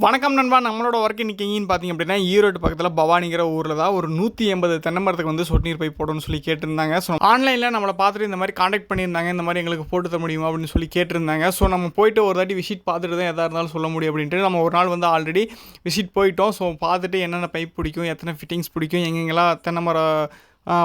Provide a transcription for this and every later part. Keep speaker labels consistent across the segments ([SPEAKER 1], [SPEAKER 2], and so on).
[SPEAKER 1] வணக்கம் நண்பா. நம்மளோட ஒர்க் இன்னைக்கு எங்கேன்னு பார்த்தீங்க அப்படின்னா, ஈரோடு பக்கத்தில் பவானிங்கிற ஊரில் தான் ஒரு 180 தென்னை மரத்துக்கு வந்து சொட்டு நீர் பைப் போடணும்னு சொல்லி கேட்டிருந்தாங்க. ஸோ ஆன்லைனில் நம்மளை பார்த்துட்டு இந்த மாதிரி காண்டாக்ட் பண்ணியிருந்தாங்க. இந்த மாதிரி எங்களுக்கு போட்டு தர முடியுமா அப்படின்னு சொல்லி கேட்டிருந்தாங்க. ஸோ நம்ம போயிட்டு ஒரு தாட்டி விசிட் பார்த்துட்டு தான் எதாக இருந்தாலும் சொல்ல முடியும் அப்படின்ட்டு நம்ம ஒரு நாள் வந்து ஆல்ரெடி விசிட் போயிட்டோம். ஸோ பார்த்துட்டு என்னென்ன பைப் பிடிக்கும், எத்தனை ஃபிட்டிங்ஸ் பிடிக்கும், எங்கெங்கெல்லாம் தென்னை மரம்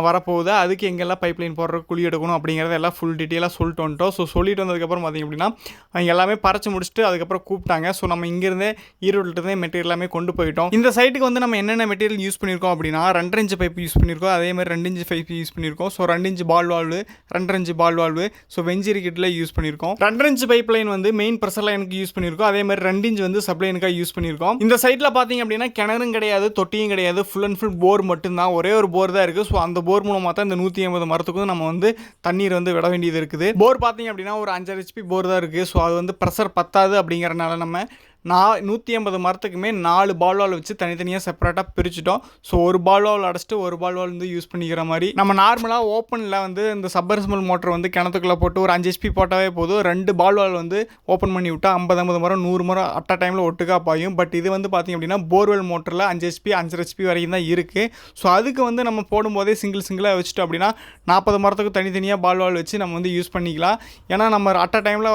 [SPEAKER 1] வரப்போகுது, அதுக்கு எங்கெல்லாம் பைப் லைன் போடுற குழி எடுக்கணும் அப்படிங்கிறத எல்லாம் ஃபுல் டீட்டெயிலாக சொல்லிட்டு வந்துட்டோம். ஸோ சொல்லிட்டு வந்ததுக்கப்புறம் பார்த்திங்க அப்படின்னா அவங்க எல்லாமே பறிச்சு முடிச்சுட்டு அதுக்கப்புறம் கூப்பிட்டாங்க. ஸோ நம்ம இங்கேருந்தே ஈரோட்டிலேருந்தே மெட்டீரியல் எல்லாமே கொண்டு போயிட்டோம். இந்த சைட்டுக்கு வந்து நம்ம என்னென்ன மெட்டீரியல் யூஸ் பண்ணியிருக்கோம் அப்படின்னா 2 இன்ச் பைப் யூஸ் பண்ணியிருக்கோம், அதேமாதிரி 2 இன்ச் பைப் யூஸ் பண்ணியிருக்கோம். ஸோ 2 இன்ச் பால் வால்வு, 2 இன்ச் பால் வால்வு, ஸோ வெஞ்சரி கிட்டில் யூஸ் பண்ணியிருக்கோம். 2 இன்ச் பைப் லைன் வந்து மெயின் ப்ரெஷர் லைனுக்கு யூஸ் பண்ணியிருக்கோம், அதேமாதிரி 2 இன்ச் வந்து சப்ளைனுக்காக யூஸ் பண்ணியிருக்கோம். இந்த சைட்டில் பார்த்திங்க அப்படின்னா கிணறும் கிடையாது, தொட்டியும் கிடையாது, ஃபுல் அண்ட் ஃபுல் போர் மட்டும்தான், ஒரே ஒரு போர் தான் இருக்குது. ஸோ அந்த போர் மூலமாக தான் இந்த 180 மரத்துக்கும் நம்ம வந்து தண்ணீர் வந்து விட வேண்டியது இருக்குது. போர் பார்த்தீங்க அப்படின்னா ஒரு 5 HP போர் தான் இருக்குது. ஸோ அது வந்து ப்ரெஷர் பத்தாது அப்படிங்கிறனால நம்ம 180 மரத்துக்குமே 4 பால் வால் வச்சு தனித்தனியாக செப்பரேட்டாக பிரிச்சுட்டோம். ஸோ ஒரு பால் வால் அடைச்சிட்டு ஒரு பால் வால் வந்து யூஸ் பண்ணிக்கிற மாதிரி நம்ம நார்மலாக ஓப்பனில் வந்து இந்த சப்மர்சிபிள் மோட்டர் வந்து கிணத்துக்குள்ளே போட்டு ஒரு 5 HP போட்டாவே போதும், 2 பால் வால் வந்து ஓப்பன் பண்ணி விட்டால் 50 மரம் 100 மரம் அட் அ டைமில் ஒட்டுக்கா பாயும். பட் இது வந்து பார்த்திங்க அப்படின்னா போர்வெல் மோட்டரில் 5 HP 5 HP வரைக்கும் தான் இருக்குது. ஸோ அதுக்கு வந்து நம்ம போடும்போதே சிங்கிளாக வச்சுட்டோம் அப்படின்னா 40 மரத்துக்கு தனித்தனியாக பால் வால் வச்சு நம்ம வந்து யூஸ் பண்ணிக்கலாம். ஏன்னா நம்ம அட் அ டைமில்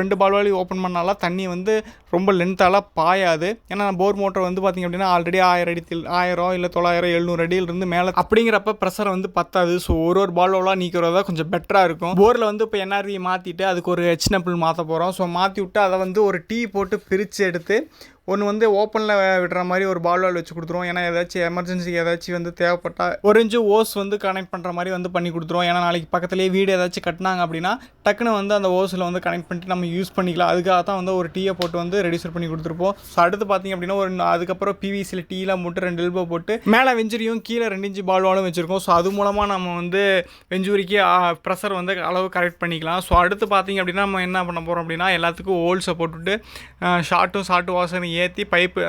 [SPEAKER 1] 2 பால் வாலி ஓப்பன் பண்ணாலும் தண்ணி வந்து ரொம்ப லென்த்தால் பாயாது. ஏன்னா போர் மோட்டர் வந்து பார்த்திங்க அப்படின்னா ஆல்ரெடி 1000 அடி 1000 இல்லை 900 700 அடியிலிருந்து மேலே அப்படிங்கிறப்ப ப்ரெஷர் வந்து பத்தாது. ஸோ ஒரு பால் வாலாக நீக்கிறதா கொஞ்சம் பெட்டராக இருக்கும். போரில் வந்து இப்போ NRV மாற்றிட்டு அதுக்கு ஒரு HNPL மாற்ற போகிறோம். ஸோ மாற்றி விட்டு அதை வந்து ஒரு டீ போட்டு பிரித்து எடுத்து ஒன்று வந்து ஓப்பனில் விடுற மாதிரி ஒரு பால் வால் வச்சு கொடுத்துருவோம். ஏன்னா ஏதாச்சும் எமர்ஜென்சிக்கு ஏதாச்சும் வந்து தேவைப்பட்டால் ஒரு இன்ச்சு ஓஸ் வந்து கனெக்ட் பண்ணுற மாதிரி வந்து பண்ணி கொடுத்துருவோம். ஏன்னா நாளைக்கு பக்கத்துலேயே வீடு ஏதாச்சும் கட்டினாங்க அப்படின்னா டக்குன்னு வந்து அந்த ஓஸில் வந்து கனெக்ட் பண்ணிட்டு நம்ம யூஸ் பண்ணிக்கலாம். அதுக்காக தான் வந்து ஒரு டீயை போட்டு வந்து ரெடியூசர் பண்ணி கொடுத்துருப்போம். ஸோ அடுத்து பார்த்திங்க அப்படின்னா ஒரு அதுக்கப்புறம் PVCயில் டீலாம் போட்டு 2 எல்போ போட்டு மேலே வெஞ்சுரியும் கீழே 2 இன்ச்சு பால் வாலும் வச்சுருக்கோம். ஸோ அது மூலமாக நம்ம வந்து வெஞ்சூரிக்கு ப்ரெஷர் வந்து அளவு கரெக்ட் பண்ணிக்கலாம். ஸோ அடுத்து பார்த்திங்க அப்படின்னா நம்ம என்ன பண்ண போகிறோம் அப்படின்னா எல்லாத்துக்கும் ஹோல்ஸை போட்டுவிட்டு ஷார்ட்டு வாசனை ஏற்றி பைப்பு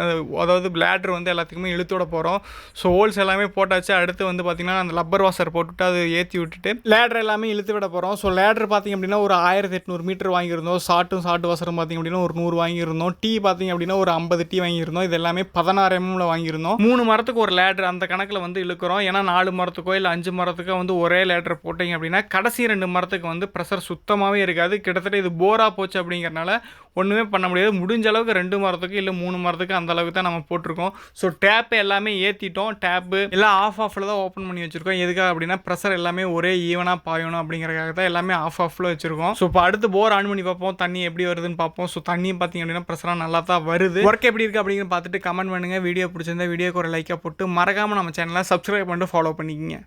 [SPEAKER 1] அதாவது பிளாட்ரு வந்து எல்லாத்துக்குமே இழுத்து விட போகிறோம். ஸோ ஹோல்ஸ் எல்லாமே போட்டாச்சு. அடுத்து வந்து பார்த்திங்கன்னா அந்த லப்பர் வாசர் போட்டுவிட்டு அது ஏற்றி விட்டுட்டு லேட்ரு எல்லாமே இழுத்து விட போகிறோம். ஸோ லேட்ரு பார்த்திங்க அப்படின்னா ஒரு 1800 மீட்டர் வாங்கியிருந்தோம். ஷார்ட்டு வாசரும் பார்த்திங்க அப்படின்னா ஒரு 100 வாங்கியிருந்தோம். டீ பார்த்திங்க அப்படின்னா ஒரு 50 டீ வாங்கியிருந்தோம். இது எல்லாமே 16 mm வாங்கியிருந்தோம். 3 மரத்துக்கு ஒரு லேட்ரு அந்த கணக்கில் வந்து இழுக்கிறோம். ஏன்னா 4 மரத்துக்கோ இல்லை 5 மரத்துக்கோ வந்து ஒரே லேட்ரு போட்டிங்க அப்படின்னா கடைசி 2 மரத்துக்கு வந்து ப்ரெஷர் சுத்தமாகவே இருக்காது. கிட்டத்தட்ட இது போராக போச்சு அப்படிங்கிறனால ஒன்றுமே பண்ண முடியாது. முடிஞ்ச அளவுக்கு 2 மரத்துக்கு இல்லை 3 மரத்துக்கு அந்த அளவுக்கு தான் நம்ம போட்டிருக்கோம். ஸோ டேப்பு எல்லாமே ஏற்றிட்டோம். டேப்பு எல்லாம் ஆஃபில் தான் ஓப்பன் பண்ணி வச்சுருக்கோம். எதுக்காக அப்படின்னா ப்ரெஷர் எல்லாமே ஒரே ஈவனாக பாயணும் அப்படிங்கிறதுக்காக தான் எல்லாமே ஆஃபில் வச்சுருக்கோம். ஸோ இப்போ அடுத்து போர் ஆன் பண்ணி பார்ப்போம், தண்ணி எப்படி வருதுன்னு பார்ப்போம். ஸோ தண்ணியும் பார்த்திங்க அப்படின்னா ப்ரெஷராக நல்லா தான் வருது. ஒர்க் எப்படி இருக்குது அப்படிங்கிறது பார்த்துட்டு கமெண்ட் பண்ணுங்கள். வீடியோ பிடிச்சிருந்தா வீடியோக்கு ஒரு லைக்காக போட்டு மறக்காமல் நம்ம சேனலை சப்ஸ்கிரைப் பண்ணிட்டு ஃபாலோ பண்ணிக்கிங்க.